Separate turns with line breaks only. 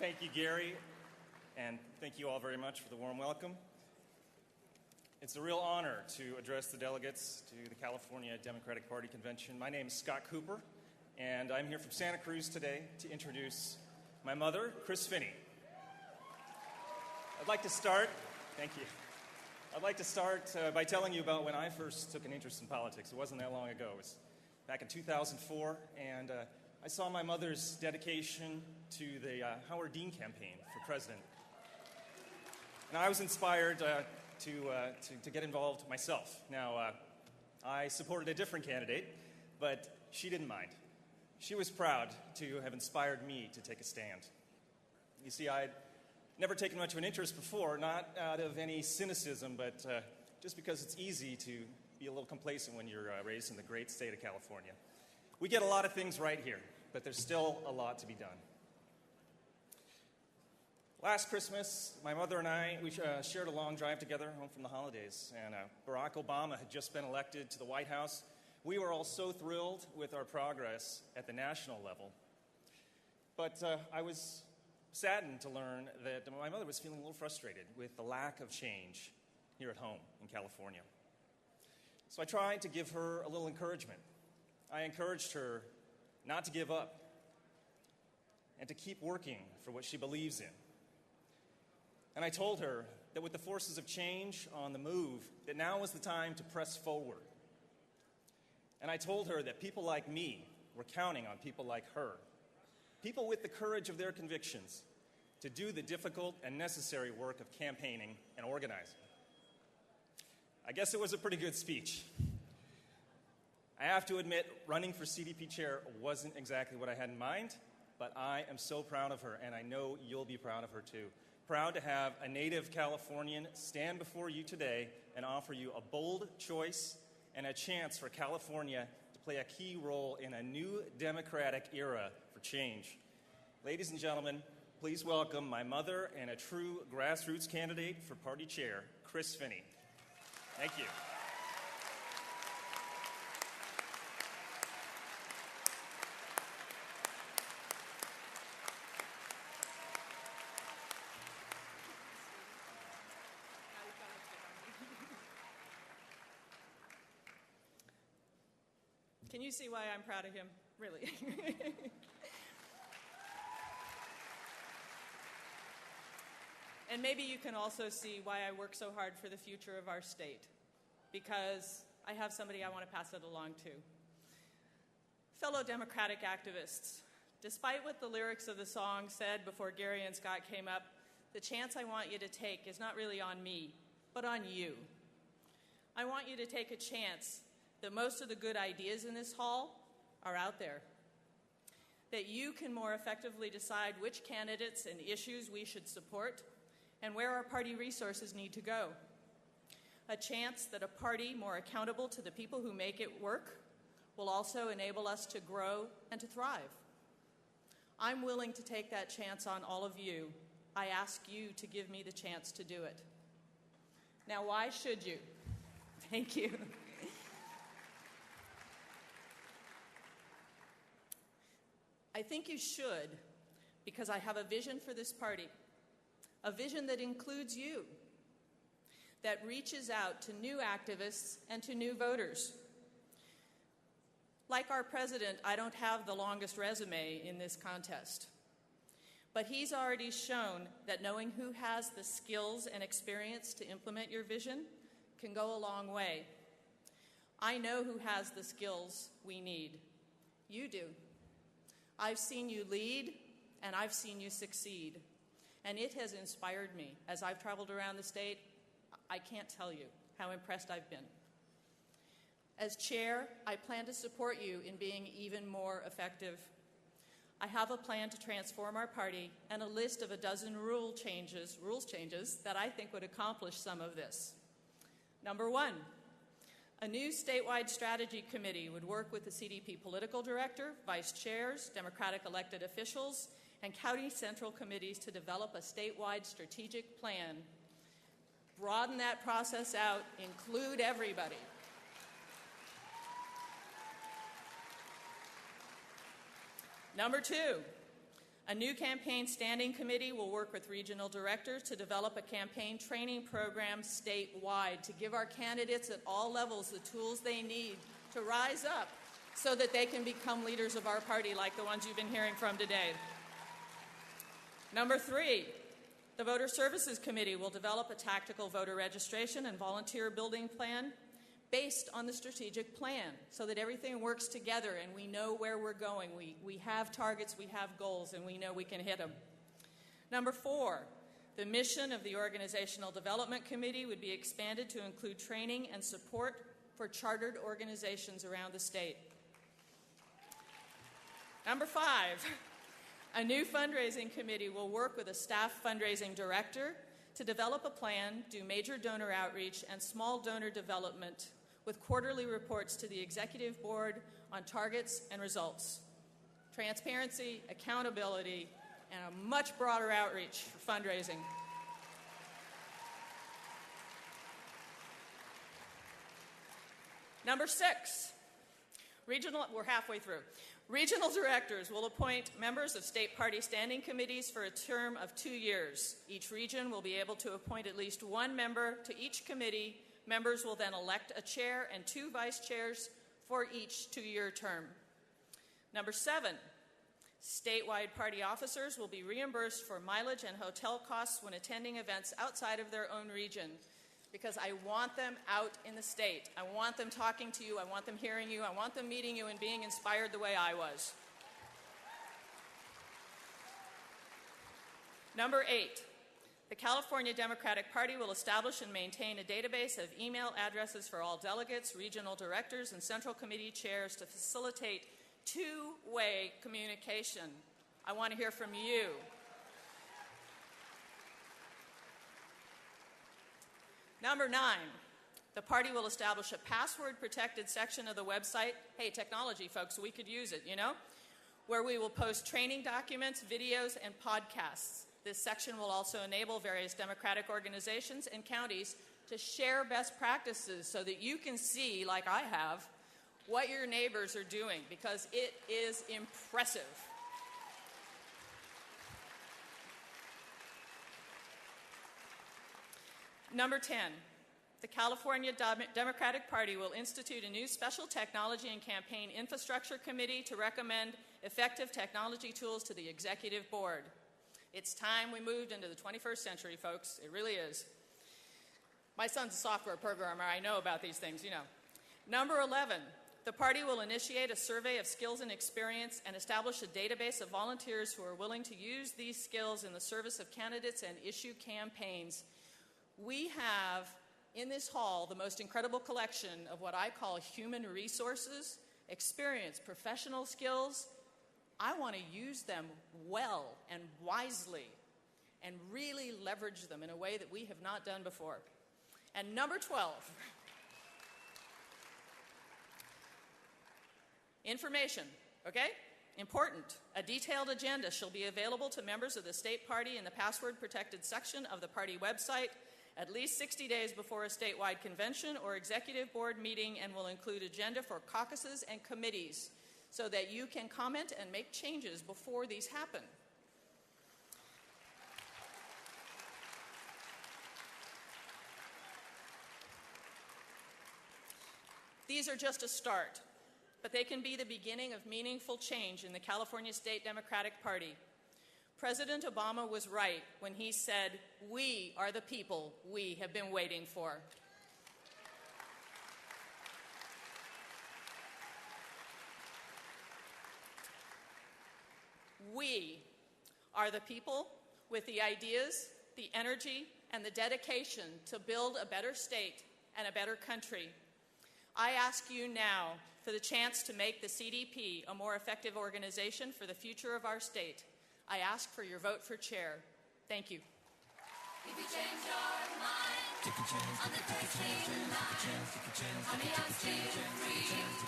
Thank you, Gary, and thank you all very much for the warm welcome. It's a real honor to address the delegates to the California Democratic Party Convention. My name is Scott Cooper, and I'm here from Santa Cruz today to introduce my mother, Finnie. I'd like to start by telling you about when I first took an interest in politics. It wasn't that long ago. It was back in 2004, and I saw my mother's dedication to the Howard Dean campaign for president. And I was inspired to get involved myself. Now, I supported a different candidate, but she didn't mind. She was proud to have inspired me to take a stand. You see, I'd never taken much of an interest before, not out of any cynicism, but just because it's easy to be a little complacent when you're raised in the great state of California. We get a lot of things right here, but there's still a lot to be done. Last Christmas, my mother and I, we shared a long drive together home from the holidays, and Barack Obama had just been elected to the White House. We were all so thrilled with our progress at the national level. But I was saddened to learn that my mother was feeling a little frustrated with the lack of change here at home in California. So I tried to give her a little encouragement. I encouraged her not to give up and to keep working for what she believes in. And I told her that with the forces of change on the move, that now was the time to press forward. And I told her that people like me were counting on people like her, people with the courage of their convictions, to do the difficult and necessary work of campaigning and organizing. I guess it was a pretty good speech. I have to admit, running for CDP chair wasn't exactly what I had in mind, but I am so proud of her, and I know you'll be proud of her too. Proud to have a native Californian stand before you today and offer you a bold choice and a chance for California to play a key role in a new democratic era for change. Ladies and gentlemen, please welcome my mother and a true grassroots candidate for party chair, Finnie. Thank you.
Can you see why I'm proud of him? Really. And maybe you can also see why I work so hard for the future of our state, because I have somebody I want to pass it along to. Fellow Democratic activists, despite what the lyrics of the song said before Gary and Scott came up, the chance I want you to take is not really on me, but on you. I want you to take a chance that most of the good ideas in this hall are out there, that you can more effectively decide which candidates and issues we should support and where our party resources need to go. A chance that a party more accountable to the people who make it work will also enable us to grow and to thrive. I'm willing to take that chance on all of you. I ask you to give me the chance to do it. Now, why should you? Thank you. I think you should, because I have a vision for this party, a vision that includes you, that reaches out to new activists and to new voters. Like our president, I don't have the longest resume in this contest, but he's already shown that knowing who has the skills and experience to implement your vision can go a long way. I know who has the skills we need. You do. I've seen you lead, and I've seen you succeed, and it has inspired me. As I've traveled around the state, I can't tell you how impressed I've been. As chair, I plan to support you in being even more effective. I have a plan to transform our party and a list of a dozen rules changes that I think would accomplish some of this. Number one, a new statewide strategy committee would work with the CDP political director, vice chairs, Democratic elected officials, and county central committees to develop a statewide strategic plan. Broaden that process out, include everybody. Number two, A new campaign standing committee will work with regional directors to develop a campaign training program statewide to give our candidates at all levels the tools they need to rise up so that they can become leaders of our party like the ones you've been hearing from today. Number 3, the Voter Services Committee will develop a tactical voter registration and volunteer building plan based on the strategic plan so that everything works together and we know where we're going. We have targets, we have goals, and we know we can hit them. Number 4, the mission of the Organizational Development Committee would be expanded to include training and support for chartered organizations around the state. Number 5, a new fundraising committee will work with a staff fundraising director to develop a plan, do major donor outreach, and small donor development with quarterly reports to the executive board on targets and results. Transparency, accountability, and a much broader outreach for fundraising. Number 6, we're halfway through. Regional directors will appoint members of state party standing committees for a term of 2 years. Each region will be able to appoint at least one member to each committee. Members will then elect a chair and 2 vice chairs for each 2-year term. Number 7, statewide party officers will be reimbursed for mileage and hotel costs when attending events outside of their own region, because I want them out in the state. I want them talking to you. I want them hearing you. I want them meeting you and being inspired the way I was. Number 8, the California Democratic Party will establish and maintain a database of email addresses for all delegates, regional directors, and central committee chairs to facilitate two-way communication. I want to hear from you. Number 9, the party will establish a password-protected section of the website. Hey, technology, folks, we could use it, you know? Where we will post training documents, videos, and podcasts. This section will also enable various Democratic organizations and counties to share best practices so that you can see, like I have, what your neighbors are doing, because it is impressive. Number 10, the California Democratic Party will institute a new special technology and campaign infrastructure committee to recommend effective technology tools to the executive board. It's time we moved into the 21st century, folks. It really is. My son's a software programmer. I know about these things, you know. Number 11, the party will initiate a survey of skills and experience and establish a database of volunteers who are willing to use these skills in the service of candidates and issue campaigns. We have in this hall the most incredible collection of what I call human resources, experience, professional skills. I want to use them well and wisely and really leverage them in a way that we have not done before. And number 12, information, okay? Important. A detailed agenda shall be available to members of the state party in the password-protected section of the party website at least 60 days before a statewide convention or executive board meeting, and will include agenda for caucuses and committees so that you can comment and make changes before these happen. These are just a start, but they can be the beginning of meaningful change in the California State Democratic Party. President Obama was right when he said, "We are the people we have been waiting for." We are the people with the ideas, the energy, and the dedication to build a better state and a better country. I ask you now for the chance to make the CDP a more effective organization for the future of our state. I ask for your vote for chair. Thank you.
If you change your mind on the 13 line, honey, I'll steal free.